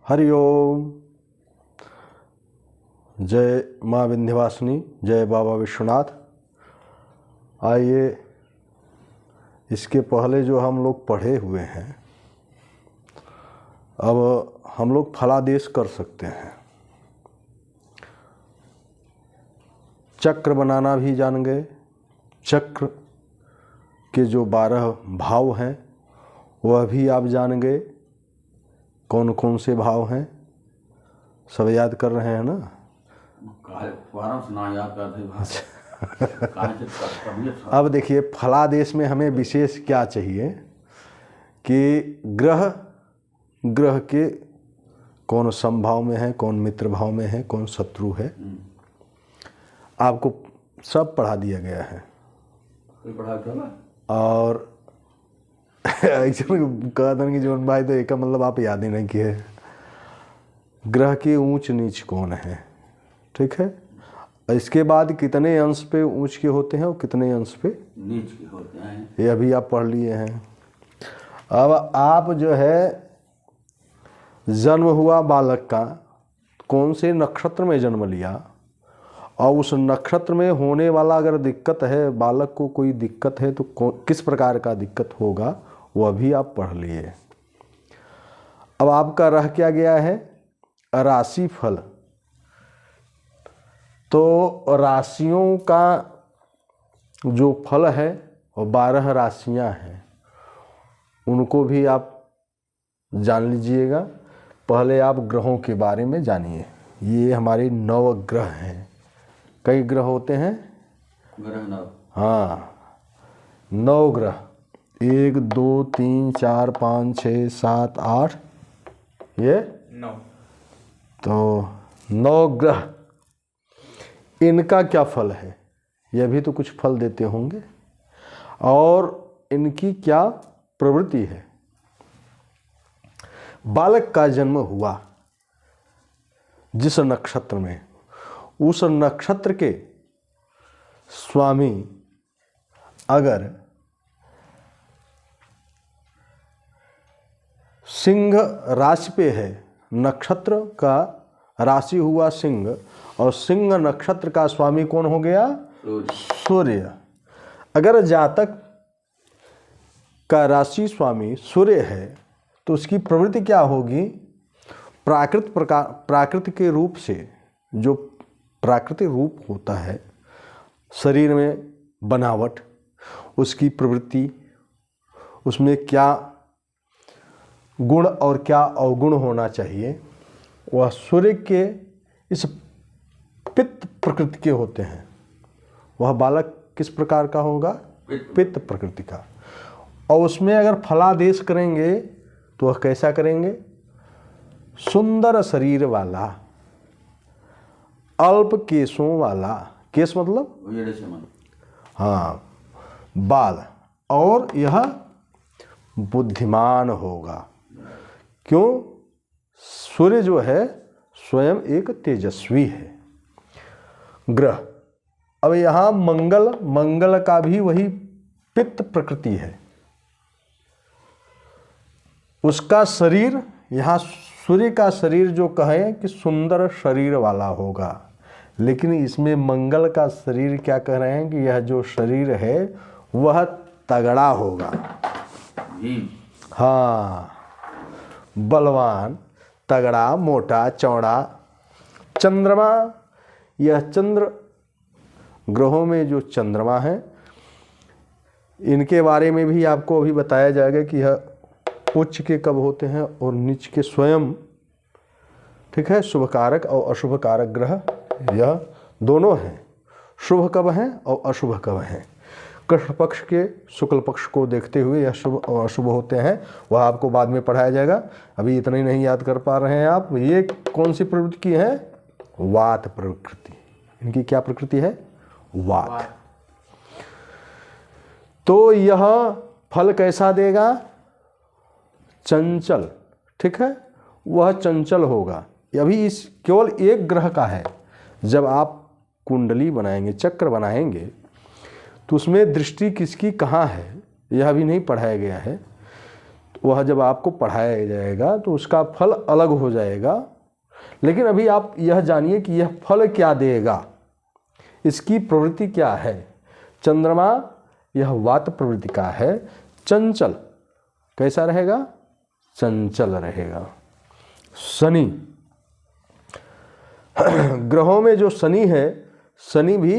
हरिओम। जय माँ विंध्यवासिनी, जय बाबा विश्वनाथ। आइए, इसके पहले जो हम लोग पढ़े हुए हैं, अब हम लोग फलादेश कर सकते हैं। चक्र बनाना भी जान गए। चक्र के जो 12 भाव हैं वह भी आप जान गए। कौन कौन से भाव हैं सब याद कर रहे हैं ना? अब देखिए, फलादेश में हमें विशेष क्या चाहिए कि ग्रह के कौन समभाव में है, कौन मित्र भाव में है, कौन शत्रु है, आपको सब पढ़ा दिया गया है। और कहा था कि जीवन भाई तो एक मतलब आप याद ही नहीं किए। ग्रह के ऊंच नीच कौन है, ठीक है। इसके बाद कितने अंश पे ऊंच के होते हैं और कितने अंश पे नीच के होते हैं, ये अभी आप पढ़ लिए हैं। अब आप जो है, जन्म हुआ बालक का, कौन से नक्षत्र में जन्म लिया और उस नक्षत्र में होने वाला अगर दिक्कत है, बालक को कोई दिक्कत है तो किस प्रकार का दिक्कत होगा वह भी आप पढ़ लिए। अब आपका रह क्या गया है? राशि फल। तो राशियों का जो फल है वो 12 राशियां हैं, उनको भी आप जान लीजिएगा। पहले आप ग्रहों के बारे में जानिए। ये हमारे 9 ग्रह हैं। कई ग्रह होते हैं? ग्रह 9। हाँ, 9 ग्रह। 1 2 3 4 5 6 7 8, ये 9। तो 9 ग्रह, इनका क्या फल है? यह भी तो कुछ फल देते होंगे। और इनकी क्या प्रवृत्ति है? बालक का जन्म हुआ जिस नक्षत्र में, उस नक्षत्र के स्वामी अगर सिंह राशि पे है, नक्षत्र का राशि हुआ सिंह, और सिंह नक्षत्र का स्वामी कौन हो गया? सूर्य। अगर जातक का राशि स्वामी सूर्य है तो उसकी प्रवृत्ति क्या होगी? प्राकृत के रूप से, जो प्राकृतिक रूप होता है शरीर में बनावट, उसकी प्रवृत्ति, उसमें क्या गुण और क्या अवगुण होना चाहिए, वह सूर्य के इस पित्त प्रकृति के होते हैं। वह बालक किस प्रकार का होगा? पित्त प्रकृति का। और उसमें अगर फलादेश करेंगे तो वह कैसा करेंगे? सुंदर शरीर वाला, अल्प केशों वाला। केश मतलब हाँ, बाल। और यह बुद्धिमान होगा। क्यों? सूर्य जो है स्वयं एक तेजस्वी है ग्रह। अब यहाँ मंगल का भी वही पित्त प्रकृति है। उसका शरीर, यहाँ सूर्य का शरीर जो कहें कि सुंदर शरीर वाला होगा, लेकिन इसमें मंगल का शरीर क्या कह रहे हैं कि यह जो शरीर है वह तगड़ा होगा। हाँ, बलवान, तगड़ा, मोटा, चौड़ा। चंद्रमा, यह चंद्र ग्रहों में जो चंद्रमा है, इनके बारे में भी आपको अभी बताया जाएगा कि यह उच्च के कब होते हैं और नीच के स्वयं, ठीक है। शुभ कारक और अशुभ कारक ग्रह यह दोनों हैं। शुभ कब हैं और अशुभ कब हैं। कृष्ण पक्ष के शुक्ल पक्ष को देखते हुए यह शुभ और अशुभ होते हैं, वह आपको बाद में पढ़ाया जाएगा। अभी इतना ही नहीं याद कर पा रहे हैं आप। ये कौन सी प्रवृत्ति की है? वात प्रकृति। इनकी क्या प्रकृति है? वात। तो यह फल कैसा देगा? चंचल, ठीक है। वह चंचल होगा। अभी इस केवल एक ग्रह का है। जब आप कुंडली बनाएंगे, चक्र बनाएंगे, तो उसमें दृष्टि किसकी कहाँ है यह भी नहीं पढ़ाया गया है। वह जब आपको पढ़ाया जाएगा तो उसका फल अलग हो जाएगा। लेकिन अभी आप यह जानिए कि यह फल क्या देगा, इसकी प्रवृत्ति क्या है। चंद्रमा यह वात प्रवृत्ति का है, चंचल। कैसा रहेगा? चंचल रहेगा। शनि, ग्रहों में जो शनि है, शनि भी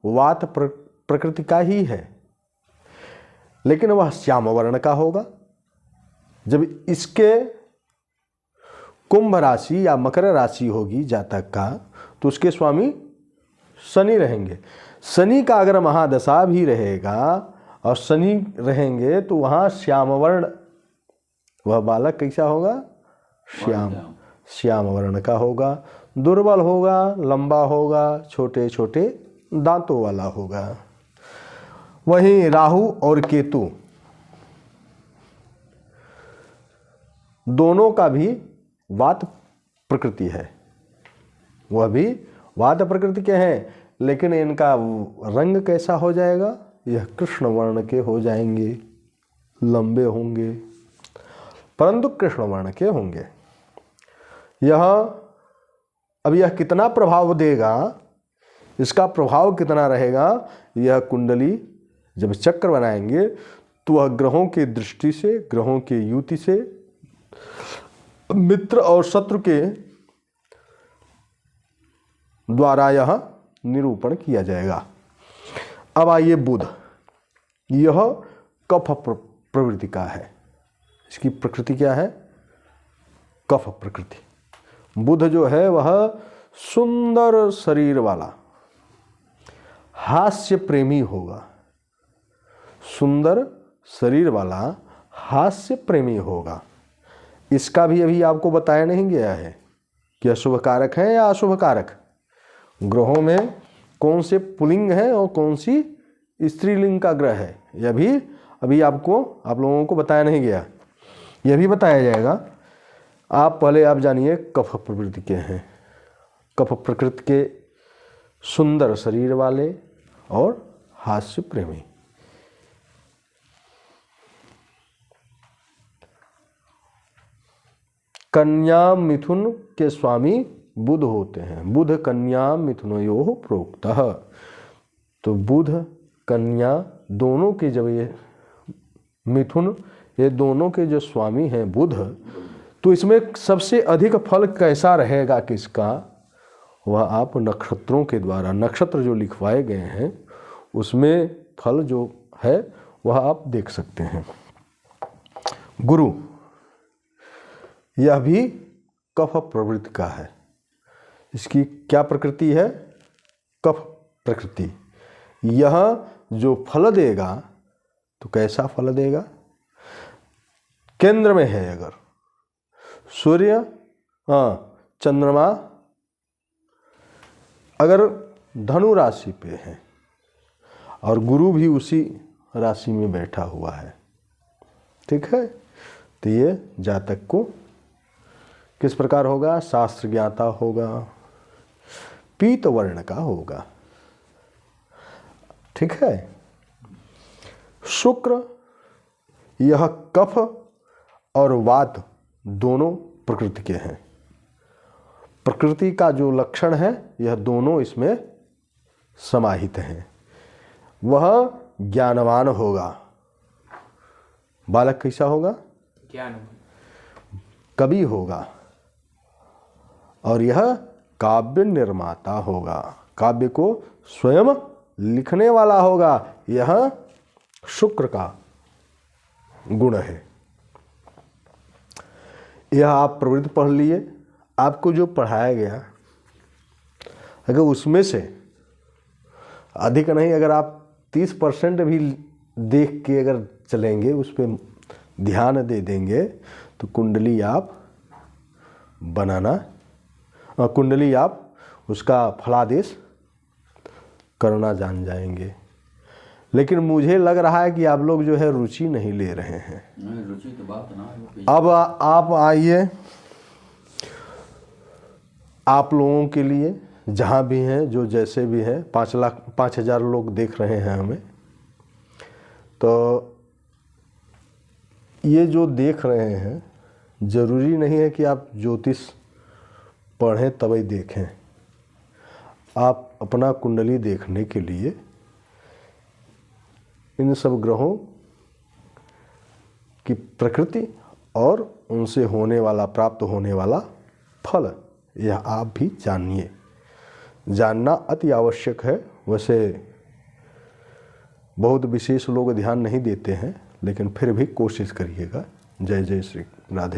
वात प्रकृति का ही है, लेकिन वह श्याम वर्ण का होगा। जब इसके कुंभ राशि या मकर राशि होगी जातक का, तो उसके स्वामी शनि रहेंगे। शनि का अगर महादशा भी रहेगा और शनि रहेंगे तो वहाँ श्याम वर्ण, वह बालक कैसा होगा? श्याम वर्ण का होगा। दुर्बल होगा, लंबा होगा, छोटे छोटे दांतों वाला होगा। वहीं राहु और केतु दोनों का भी वात प्रकृति है, वह भी वात प्रकृति के हैं, लेकिन इनका रंग कैसा हो जाएगा? यह कृष्ण वर्ण के हो जाएंगे, लंबे होंगे, परंतु कृष्ण वर्ण के होंगे। अब यह कितना प्रभाव देगा, इसका प्रभाव कितना रहेगा? यह कुंडली जब चक्र बनाएंगे तो वह ग्रहों के दृष्टि से, ग्रहों के युति से, मित्र और शत्रु के द्वारा यह निरूपण किया जाएगा। अब आइए बुध, यह कफ प्रवृत्ति का है। इसकी प्रकृति क्या है? कफ प्रकृति। बुध जो है वह सुंदर शरीर वाला, हास्य प्रेमी होगा। सुंदर शरीर वाला हास्य प्रेमी होगा। इसका भी अभी आपको बताया नहीं गया है कि अशुभ कारक है या अशुभ कारक। ग्रहों में कौन से पुल्लिंग है और कौन सी स्त्रीलिंग का ग्रह है, यह भी अभी आप लोगों को बताया नहीं गया, यह भी बताया जाएगा। आप जानिए कफ प्रकृति के हैं। कफ प्रकृति के सुंदर शरीर वाले और हास्य प्रेमी। कन्या मिथुन के स्वामी बुध होते हैं। बुध कन्या मिथुनयोः प्रोक्तः। तो बुध कन्या दोनों के, जब ये मिथुन, ये दोनों के जो स्वामी हैं बुध, तो इसमें सबसे अधिक फल कैसा रहेगा किसका? वह आप नक्षत्रों के द्वारा, नक्षत्र जो लिखवाए गए हैं उसमें फल जो है वह आप देख सकते हैं। गुरु, यह भी कफ प्रवृत्ति का है। इसकी क्या प्रकृति है? कफ प्रकृति। यह जो फल देगा तो कैसा फल देगा? केंद्र में है अगर सूर्य, चंद्रमा अगर धनु राशि पे है और गुरु भी उसी राशि में बैठा हुआ है, ठीक है, तो ये जातक को किस प्रकार होगा? शास्त्र ज्ञाता होगा, पीत वर्ण का होगा, ठीक है। शुक्र, यह कफ और वात दोनों प्रकृति के हैं। प्रकृति का जो लक्षण है यह दोनों इसमें समाहित हैं। वह ज्ञानवान होगा। बालक कैसा होगा? ज्ञानवान, कवि होगा। और यह काव्य निर्माता होगा, काव्य को स्वयं लिखने वाला होगा। यह शुक्र का गुण है। यह आप प्रवृत्ति पढ़ लिए। आपको जो पढ़ाया गया अगर उसमें से अधिक नहीं, अगर आप 30% भी देख के अगर चलेंगे, उस पर ध्यान दे देंगे, तो कुंडली आप बनाना, कुंडली आप उसका फलादेश करना जान जाएंगे। लेकिन मुझे लग रहा है कि आप लोग जो है रुचि नहीं ले रहे हैं। रुचि तो बात ना। अब आप आइए, आप लोगों के लिए जहाँ भी हैं, जो जैसे भी हैं, 5,00,000 लोग देख रहे हैं हमें, तो ये जो देख रहे हैं, ज़रूरी नहीं है कि आप ज्योतिष पढ़ें तभी देखें। आप अपना कुंडली देखने के लिए इन सब ग्रहों की प्रकृति और उनसे होने वाला, प्राप्त होने वाला फल, यह आप भी जानिए। जानना अति आवश्यक है। वैसे बहुत विशेष लोग ध्यान नहीं देते हैं, लेकिन फिर भी कोशिश करिएगा। जय जय श्री राधे।